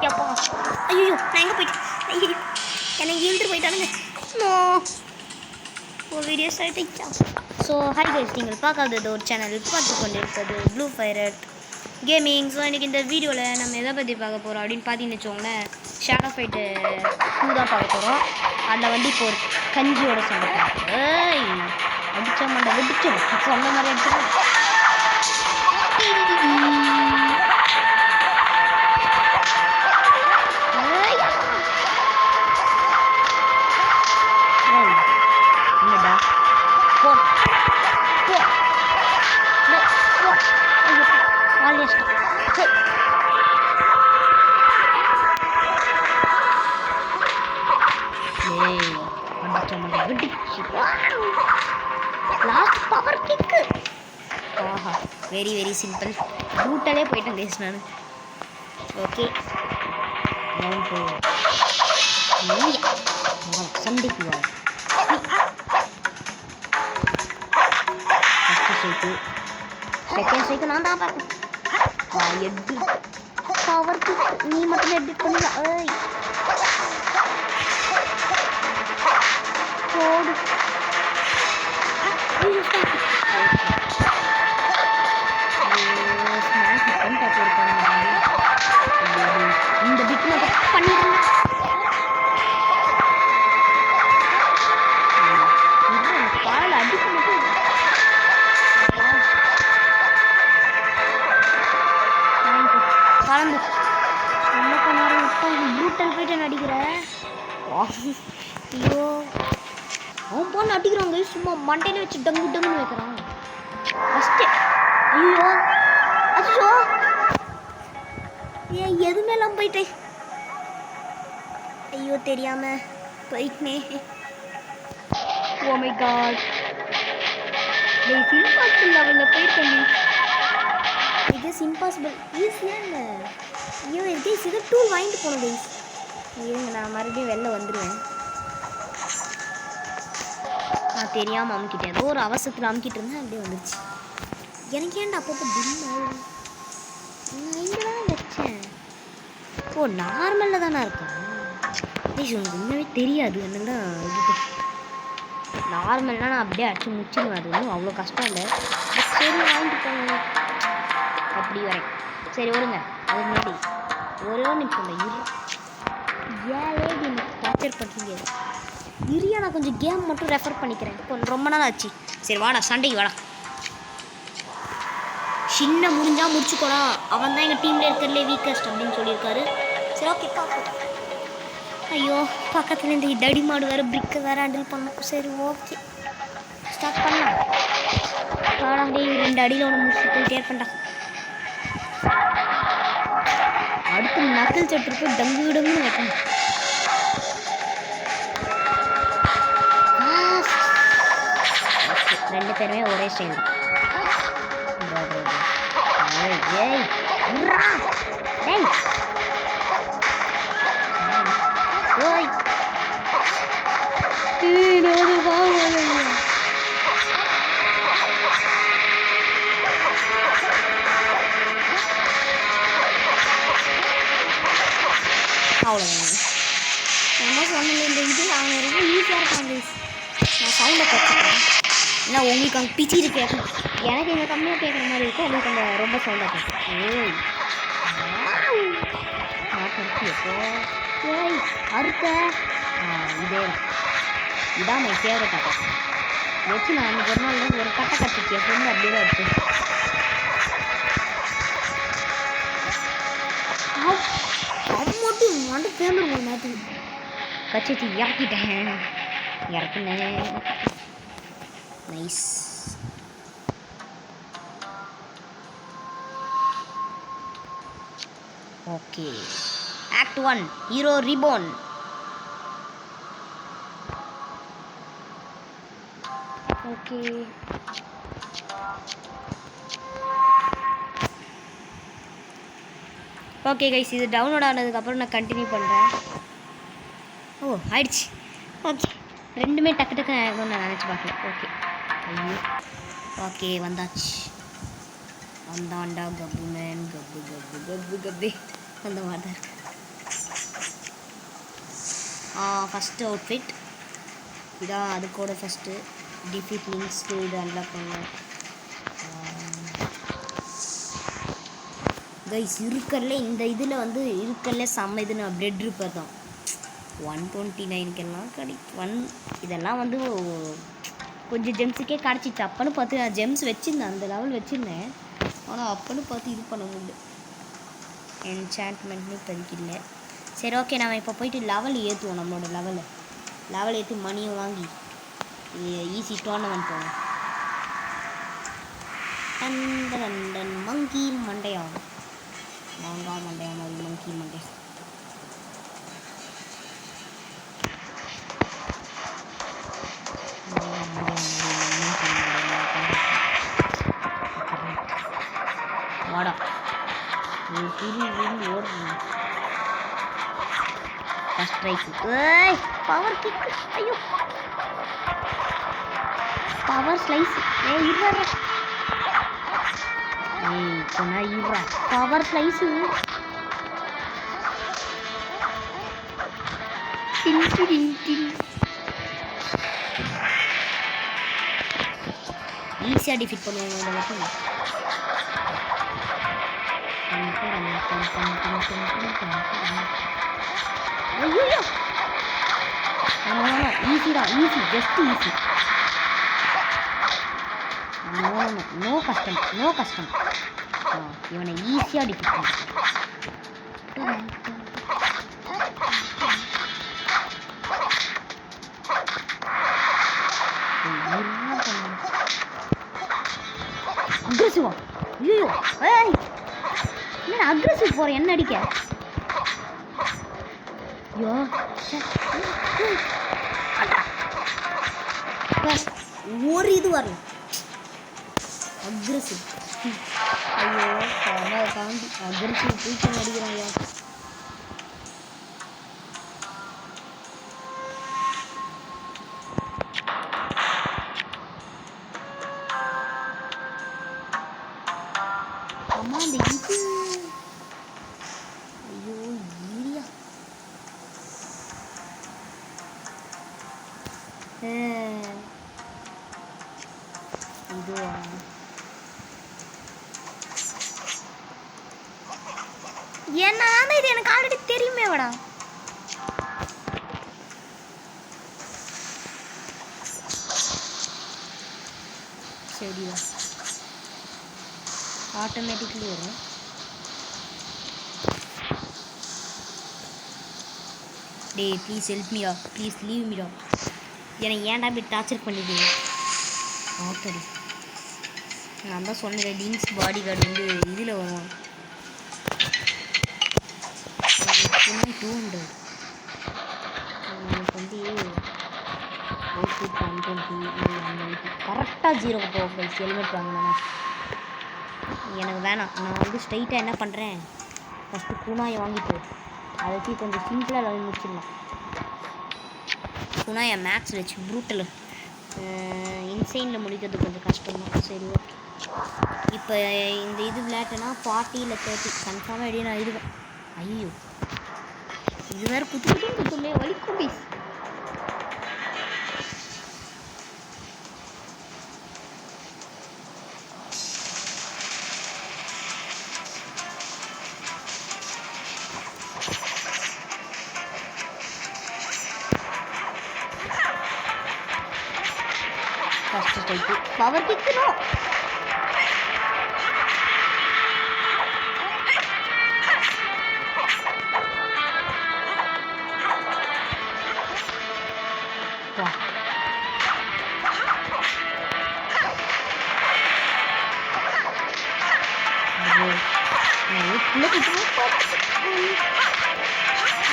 எப்பா ஐயோ நான் எங்கே போயிட்டேன் ஐயோ என்னை இழுத்துட்டு போயிட்டானுங்க ஒரு வீடியோ ஸ்டார்ட் ஆயிடுச்சா. ஸோ ஹாய் கைஸ், நீங்கள் பார்க்காதது ஒரு சேனல் பார்த்து கொண்டு இருப்பது ப்ளூ ஃபைரட் கேமிங். ஸோ இன்றைக்கி இந்த வீடியோவில் நம்ம எதை பற்றி பார்க்க போகிறோம் அப்படின்னு பார்த்தீங்கன்னு வச்சுக்கோங்களேன், ஷேடோ ஃபைட்டு 2 தான் பார்க்க போகிறோம். அதில் வந்து இப்போ ஒரு கஞ்சியோட சண்டை ஏய் அடித்த மண்டை வெடிச்சோம் சொன்ன மாதிரி அடிச்சிடும். Last power kick. ஆஹா வெரி வெரி சிம்பிள், ரூட்டாலே போயிட்டேன் கேஸ் நான். ஓகே சண்டைக்கு வா. ஃபஸ்ட்டு சைக்கிள், செகண்ட் சைக்கிள் நான் தான் பார்ப்பேன். எட்டு பவர் கிக் நீ மட்டும் எடிட் பண்ணல. ஏய் போடு இந்த பிட் பண்ணிடுங்க. காலில் அடிக்க மட்டும் கலந்து ரொம்ப நேரம் விட்டா ப்ரூட்டல் போயிட்டு அடிக்கிற. ஐயோ அவன் போன அடிக்கிறாங்க, சும்மா மண்டையில வச்சு டங்கு டங்குன்னு வைக்கிறான் ஃபஸ்ட்டு. ஐயோ அச்சோ எதுவுமே எல்லாம் போயிட்டேன். ஐயோ தெரியாம போயிட்டே. ஓ மை காட், இம்பாசிபிள் லெவலில் போயிட்டேன். இது இம்பாசிபிள் ஈஸியாக இல்லை. ஐயோ கைஸ் இது டூல் வாங்கிட்டு போகணும் கைஸ். இருங்க நான் மறுபடியும் வெளில வந்துடுவேன். நான் தெரியாமல் அமுக்கிட்டேன், ஏதோ ஒரு அவசரத்தில் அமுக்கிட்டு இருந்தேன், அப்படியே வந்துடுச்சு. எனக்கு ஏன்டா அப்பப்போ திடீர்னு நான் இங்கே தானே வச்சேன். ஓ நார்மலில் தானே இருக்கேன். உங்களுக்கு உண்மையே தெரியாது எனக்கு தான். நார்மல்னால் நான் அப்படியே அடிச்சு முடிச்சிடுவேன், அது ஒன்றும் அவ்வளோ கஷ்டம் இல்லை. சரி வாங்கிட்டு போங்க அப்படி வரேன். சரி வருங்க, அது முன்னாடி ஒரே நிமிஷம் இல்லை ஏழே எனக்கு கேப்சர் பண்ணுறீங்க. இரியா நான் கொஞ்சம் கேம் மட்டும் ரெஃபர் பண்ணிக்கிறேன், இப்போ ரொம்ப நாள் ஆச்சு. சரி வாடா சண்டைக்கு வாடா. சின்ன முடிஞ்சால் முடிச்சுக்கோடா, அவன் தான் எங்கள் டீமில் இருக்கிறதுலே வீக்கஸ்ட் அப்படின்னு சொல்லியிருக்காரு. சரி ஓகே பார்ப்போம். ஐயோ பக்கத்தில் இந்த டடி மாடு வேறு பிரிக்கு வேறு ஹேண்டில் பண்ணோம். சரி ஓகே ஸ்டார்ட் பண்ணலாம். வாடாண்டே 2 அடியில் ஒன்று முடிச்சு போயிட்டே இருப்பேன்டா. அடுத்து நக்கல் சட்டு போய் டங்கு டங்குன்னு வைக்கணும். ரெண்டு பேருமே ஒரே ஸ்டைல் தான். அவ்வளோதான் நம்ம சொன்னல இந்த இது அவங்க ரொம்ப ஈஸியாக இருக்காங்க. நான் சவுண்டை கற்றுக்கிறேன், ஏன்னா உங்களுக்கு அங்கே பிச்சிட்டு கேட்கணும். எனக்கு இங்கே கம்மியாக கேட்குற மாதிரி இருக்கும், உங்களுக்கு அங்கே ரொம்ப சவுண்டாக கேட்கும். ஏய் அறுத்த இதே இதான் மை ஃபேவரட் அக்கா வச்சு நான் அன்றைக்கி ஒரு நாள் ஒரு கட்டை கட்டிச்சு என் ஃப்ரெண்டு அப்படியே தான் இருக்கு. அவன் மட்டும் வந்து பேமெண்ட் ஒரு மாற்றி கட்சி இறக்கிட்டேன், இறக்குனேன். Nice. Okay act 1 hero reborn. Okay okay guys, இது டவுன்லோட் ஆனதுக்கப்புறம் நான் கண்டினியூ பண்ணுறேன். ஓ ஆயிடுச்சு. ஓகே ரெண்டுமே டக்கு டக்கு ஆகிடும்னு நான் நினச்சி பார்க்கல. ஓகே ஐயோ ஓகே வந்தாச்சு. வந்தாண்டா cup man cup cup cup cup. அந்த மாதிரி தான் இருக்கு. ஃபஸ்ட்டு அவுட்ஃபிட் இதான். அதுக்கூட ஃபஸ்ட்டு டிஃபீட் லிங்க்ஸ்க்கு இது அன்லாக் பண்ணேன். கைஸ் இருக்கறல இந்த இதில் வந்து இருக்கறல செம்ம இதுன்னு பிரெட் ரிப்பர் தான் 129க்கெல்லாம் இதெல்லாம் வந்து கொஞ்சம் ஜெம்ஸுக்கே கிடச்சிச்சு. அப்போன்னு பார்த்து நான் ஜெம்ஸ் வச்சுருந்தேன், அந்த லெவல் வச்சுருந்தேன். ஆனால் அப்போன்னு பார்த்து இது பண்ண முடியல, என்சான்ட்மெண்ட்னு இப்போதைக்கு இல்லை. சரி ஓகே, நம்ம இப்போ போயிட்டு லெவல் ஏற்றுவோம். நம்மளோட லெவல் ஏற்றி மணியை வாங்கி ஈஸி டோர்னமெண்ட் போவோம். டன் மங்கி மண்டையாகும், மாங்காய் மண்டையா மாதிரி மங்கி மண்டை. வாடா ஓடுறேன். ஃபஸ்ட் ட்ரைக்கு பவர் கிக். ஐயோ பவர் ஸ்லைஸ். இருறா சொன்னா இருறா பவர் ஸ்லைஸு. ஈஸியாக டிஃபீட் பண்ணுவாங்க இந்த மட்டும். ஐயோ ஈஸி தான், ஈஸி, ஜஸ்ட் ஈஸி. நோ கஷ்டம். இவனை ஈஸியாக டிஃபீட் பண்ண. அக்ரெசிவா? ஐயோ என்ன அக்ரெசிவ் போகிறேன் என்ன அடிக்க? ஐயோ ஒரு இது வரல அக்ரெசிவ். ஐயோ காண்டி அக்ரெசிவ் தூக்கி அடிக்கிறான். ஐயா அம்மா அந்த இது. ஐயோ ஈரியா இதுவா? என்ன இது எனக்கு ஆல்ரெடி தெரியுமே வாடா. சரியா ஆட்டோமேட்டிக்லி வரும். டே ப்ளீஸ் ஹெல்ப் மீடா, ப்ளீஸ் லீவ் மீடா. என்னை ஏன்டா போய் டார்ச்சர் பண்ணிடுங்க. ஆத்தடி நான் தான் சொன்னேன் லிங்க்ஸ் பாடி கார்டு வந்து இதில் வரும் 200. எனக்கு வந்து அவுட்ஃபிட் 120 கரெக்டாக 0 போகும். ஹெல்மெட் வாங்கினேன்னா எனக்கு வேணாம். நான் வந்து ஸ்ட்ரைட்டாக என்ன பண்ணுறேன், ஃபஸ்ட்டு குணாயை வாங்கிட்டு அதை வச்சு கொஞ்சம் சிம்பிளாக வாங்கி முடிச்சிடலாம். குணாயை மேக்ஸ் வச்சு ப்ரூட்டல் இன்சைனில் முடிக்கிறது கொஞ்சம் கஷ்டம்தான். சரி ஓகே, இப்போ இந்த இது விளையாட்டுனா 40 இல்லை 30 கன்ஃபார்மாக எப்படியே நான் இதுவேன். ஐயோ இது வேறு குத்துமே வலிக்கும் பீஸ். ஃபஸ்ட்டு ஸ்ட்ரைக்கு பவர் கிக்கணும்.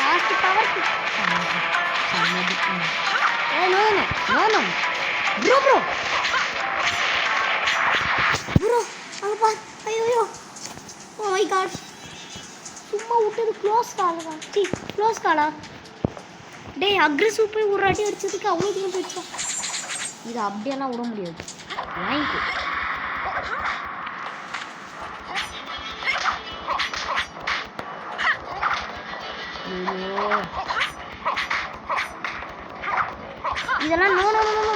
Last power kick. No bro அங்கே பார். ஐயோ ஓ மை காட், சும்மா விட்டது க்ளோஸ் காலா. க்ளோஸ் காலா. டே அக்ரெசிவ் போய் ஒரு அடி அடிச்சதுக்கு அவ்வளோ தூரம் போயிடுச்சா? இது அப்படியெல்லாம் விட முடியாது. வாங்கிக்கு இதெல்லாம் நோ நோ நோ நோ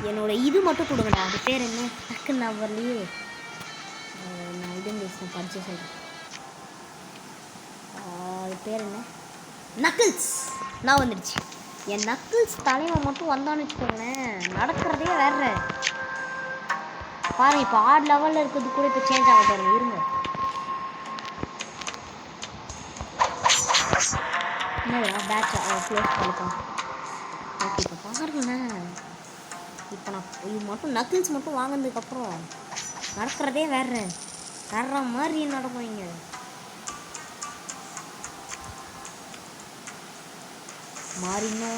என்னோட இது மட்டும் கொடுங்கடா. அது பேர் என்ன டக்குன்னு நான் வரலையே. நான் இது படிச்சு சொல்கிறேன். அது பேர் என்ன? நக்கிள்ஸ். நான் வந்துடுச்சு. என் நக்கிள்ஸ் தலைவன் மட்டும் வந்தான்னு வச்சுக்கோங்களேன், நடக்கிறதே வேற. பாருங்க, இப்போ 6 லெவலில் இருக்கிறது கூட இப்போ சேஞ்ச் ஆக பாருங்க. இருங்க, என்னடா பேட்சா க்ளோஸ் பண்ணிக்கலாம். ஓகே, இப்போ பாருங்களேன். இப்போ நான் இது மட்டும் நக்கிள்ஸ் மட்டும் வாங்கினதுக்கப்புறம் நடக்கிறதே வேற மாதிரி நடக்கும். இங்கே மாறினோ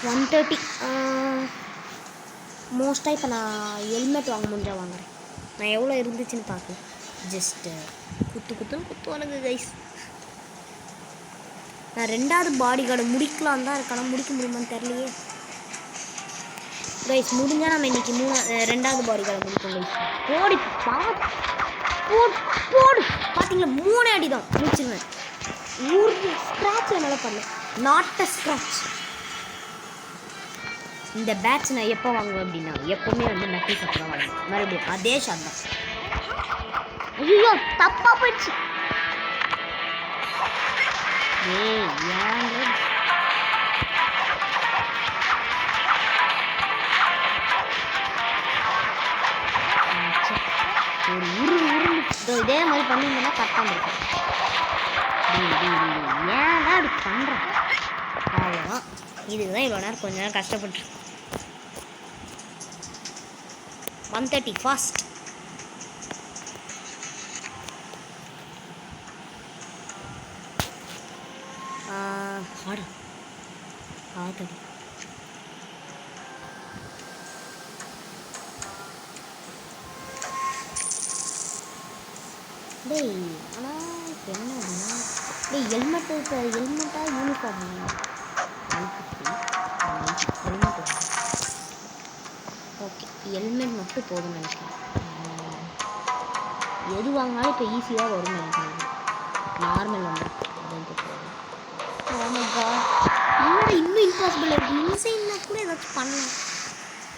130 மோஸ்ட்டாக. இப்போ நான் ஹெல்மெட் வாங்க முடிஞ்சால் வாங்குறேன். நான் எவ்வளோ இருந்துச்சுன்னு பார்க்க ஜஸ்ட்டு குத்துவானுங்க கைஸ். நான் 2வது பாடி கார்டை முடிக்கலாம் தான் இருக்கேன். ஆனால் முடிக்க முடியுமான்னு தெரியலையே கைஸ். முடிஞ்சால் நம்ம இன்றைக்கி 2வது பாடி கார்டை முடிப்போம் கைஸ். போடு போடு பார்த்தீங்களா, 3 அடி தான் முடிச்சிருவேன். ஒரு ஸ்க்ராட்ச் என்னால் பண்ணல. Not a scratch. இந்த பேட்ச் நான் எப்போ வாங்குவேன் அப்படின்னா, எப்போவுமே வந்து நக்கிள்ஸ் அப்போ தான் வாங்குவேன். மறுபடியும் அதே ஷாட் தான். ஐயோ தப்பாக போயிடுச்சு. ஒரு இதே மாதிரி பண்ணிங்கன்னா கரெக்டாக இருக்கும். ஏன்டா அப்படி பண்ணுறேன்? அவ்வளோதான். இதுதான் இவ்வளோ நேரம் கொஞ்ச நேரம் கஷ்டப்பட்டு 130 ஃபாஸ்ட். ஆடா டேய். ஆனால் இப்போ என்ன அப்படின்னா, டேய் ஹெல்மெட்டா யூனிஃபார்ம் ஹெல்மெட். ஓகே, ஹெல்மெட் மட்டும் போதும்னு நினைக்கிறேன். எது வாங்கினாலும் இப்போ ஈஸியாக வரும்னு நினைக்கிறேன். நார்மல் வந்து இன்னும் இம்பாசிபிள் இருக்குது. இன்சைன்னா கூட ஏதாச்சும் பண்ணலாம்.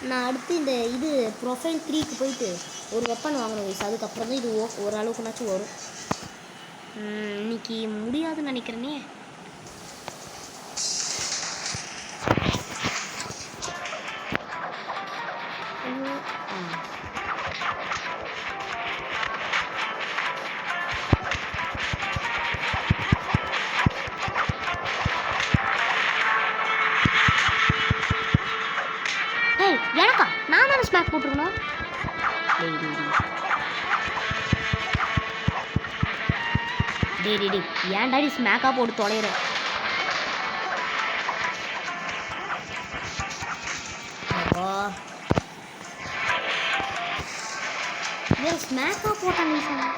நான் அடுத்து இந்த இது ப்ரொஃபைல் 3க்கு போயிட்டு ஒரு வெப்பன் வாங்குற வயசு. அதுக்கப்புறம் தான் இது ஓரளவுக்குனாச்சும் வரும். இன்னைக்கு முடியாதுன்னு நினைக்கிறேனே. எனக்கா? நான் தானே ஸ்மாக் போட்டுருக்கணும். டேய் ஏன்டா நீ ஸ்மாக்காக போட்டு தொலைகிற? ஸ்மாக்காக போட்டான் நீ சொன்ன.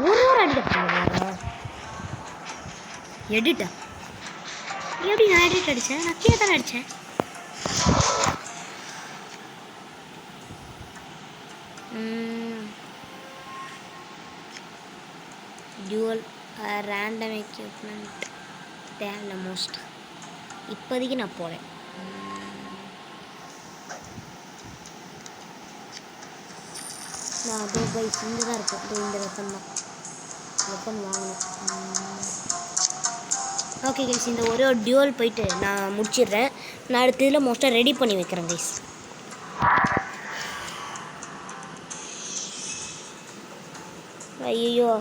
ஒரு அடிக்க எடிட்டா எப்படி? நான் எடிட் அடித்தேன். நான் கீழே தானே அடித்தேன். டியூவல் ரேண்டம் எக்யூப்மெண்ட் தேவையில்ல மோஸ்ட். இப்போதைக்கு நான் போகிறேன். நான் அதோ போய் இங்கே தான் இருக்கேன். இந்த வெப்பன் வாங்கணும். ஓகே கைஸ், இந்த ஒரே ஒரு டியூவல் போயிட்டு நான் முடிச்சிடுறேன். நான் அடுத்த இதில் மோஸ்ட்டாக ரெடி பண்ணி வைக்கிறேன் கைஸ். ஐயோ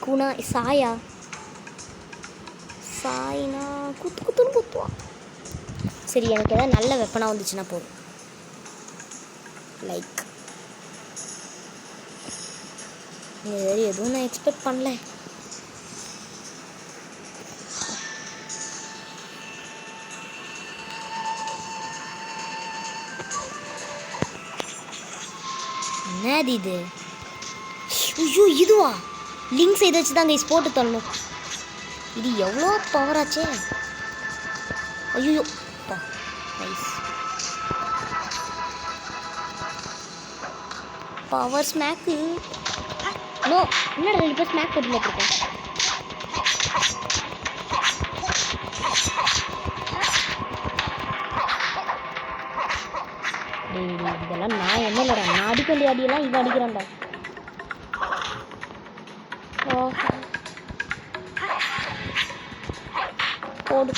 குணா சாயா சாய்னா குத்துன்னு குத்துவான். சரி எனக்கு ஏதாவது நல்ல வெப்பனாக வந்துச்சுன்னா போதும். லைக் எதுவும் நான் எக்ஸ்பெக்ட் பண்ணல. என்னது இது? ஐயோ இதுவா? லிங்க்ஸ் இதை வச்சு தான் கைஸ் போட்டு தரணும். இது எவ்வளோ பவராச்சே. ஐயோ நைஸ் பவர் ஸ்மாக்கு. நோ என்னடா இப்போ ஸ்மாக் போட்டு இருக்கேன். இதெல்லாம் நான் என்ன இல்லைடா, நான் அடிக்க வேண்டிய அடியெல்லாம் இவன் அடிக்கிறான்டா. போடு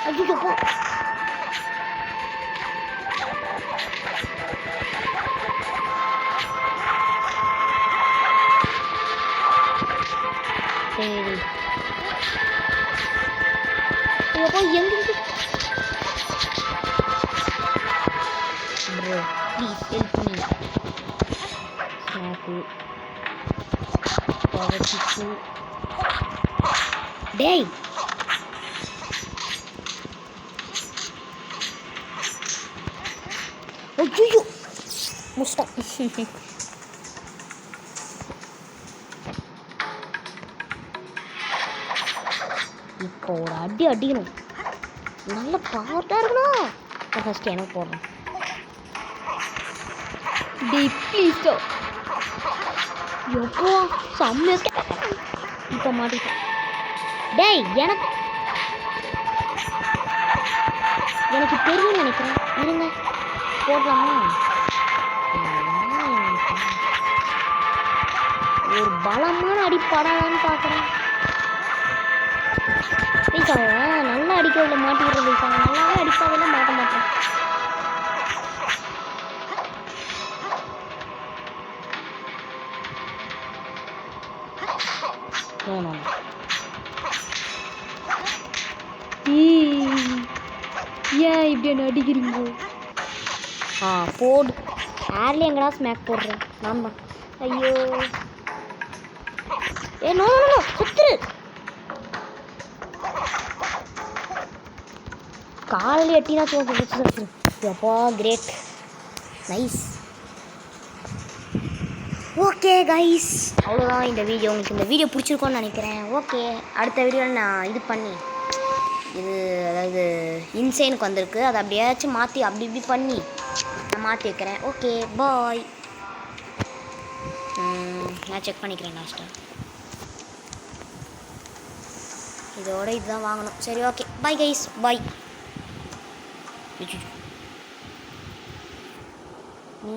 ஐயோ போ. சரி எப்போ எங்கிருந்து bro please help me. Snack power chip. டேய் ஐயோ முஸ்டா. இப்போ ஒரு அடி அடிக்கணும், நல்ல பவர்டாக இருக்கணும். ஃபஸ்ட்டு எனக்கு போடுறேன். டேய் ப்ளீஸ்டா. எப்போ செம்மையா இப்போ மாட்டிட்டேன். டேய் எனக்கு தெரியும் நினைக்கிறேன். இருங்க போடலாமா? ஒரு பலமான அடி படாதான்னு பார்க்குறேன். அவன் நல்லா அடிக்கிறதுல மாட்டிக்கிறது. நல்லாவே அடிக்காதெல்லாம் மாட்ட மாட்டேன். ஏன் இப்படி என்ன அடிக்கிறீங்க? போடு. ஏர்லி எங்கடா ஸ்மாக் போடுறேன் நான் தான். ஐயோ நோ சுத்துரு. காலையில் எட்டினா தோற்று. எப்பா கிரேட் நைஸ். ஓகே கைஸ் அவ்வளோதான் இந்த வீடியோ. உங்களுக்கு இந்த வீடியோ பிடிச்சிருக்கோன்னு நினைக்கிறேன். ஓகே அடுத்த வீடியோவில் நான் இது பண்ணி இது அதாவது இன்சைனுக்கு வந்திருக்கு, அதை அப்படியாச்சும் மாற்றி அப்படி இப்படி பண்ணி நான் மாற்றி வைக்கிறேன். Okay bye. நான் செக் பண்ணிக்கிறேன் லாஸ்ட்டாக. இதோட இதுதான் வாங்கணும். சரி ஓகே பாய் கைஸ் பாய். நீ